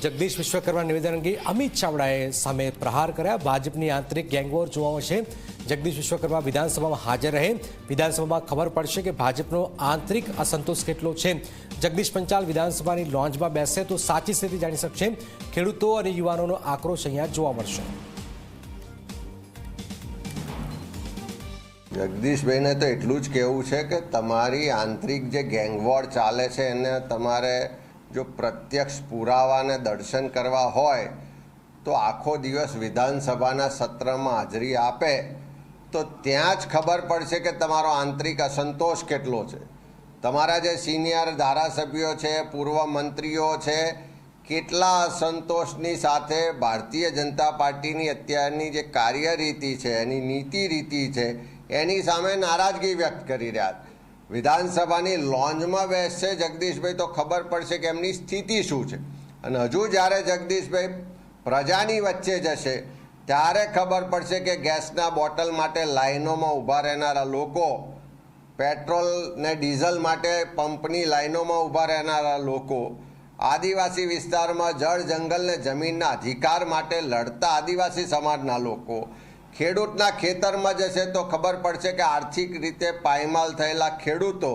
જગદીશ વિશ્વકર્મા નિવેદન અંગે અમિત ચાવડાએ સામે પ્રહાર કર્યા। ભાજપની આંતરિક ગેંગવોર જોવા મળશે। જગદીશ વિશ્વકર્મા વિધાનસભામાં હાજર રહે, વિધાનસભામાં ખબર પડશે કે ભાજપનો આંતરિક અસંતોષ કેટલો છે। જગદીશ પંચાલ વિધાનસભાની લોન્જમાં બેસે તો સાચી સ્થિતિ જાણી શકશે। ખેડૂતો અને યુવાનોનો આક્રોશ અહીંયા જોવા મળશે। જગદીશભાઈને તો એટલું જ કહેવું છે કે તમારી આંતરિક જે ગેંગવોર ચાલે છે એને તમારે જો પ્રત્યક્ષ પુરાવાને દર્શન કરવા હોય તો આખો દિવસ વિધાનસભાના સત્રમાં હાજરી આપે તો ત્યાં જ ખબર પડશે કે તમારો આંતરિક અસંતોષ કેટલો છે। તમારા જે સિનિયર ધારાસભ્યો છે, પૂર્વ મંત્રીઓ છે, કેટલા અસંતોષની સાથે ભારતીય જનતા પાર્ટીની અત્યારની જે કાર્યરીતિ છે, એની નીતિ રીતિ છે, એની સામે નારાજગી વ્યક્ત કરી રહ્યા છે। વિધાનસભાની લોન્જમાં બેસશે જગદીશભાઈ તો ખબર પડશે કે એમની સ્થિતિ શું છે। અને હજુ જ્યારે જગદીશભાઈ પ્રજાની વચ્ચે જશે ત્યારે ખબર પડશે કે ગેસના બોટલ માટે લાઈનોમાં ઊભા રહેનારા લોકો, પેટ્રોલ ને ડીઝલ માટે પંપની લાઈનોમાં ઊભા રહેનારા લોકો, આદિવાસી વિસ્તારમાં જળ જંગલ ને જમીનના અધિકાર માટે લડતા આદિવાસી સમાજના લોકો, ખેડૂતના ખેતરમાં જશે તો ખબર પડશે કે આર્થિક રીતે પાયમાલ થયેલા ખેડૂતો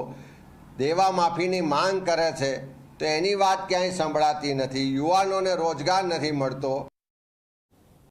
દેવા માફીની માંગ કરે છે તો એની વાત ક્યાંય સંભળાતી નથી। યુવાનોને રોજગાર નથી મળતો।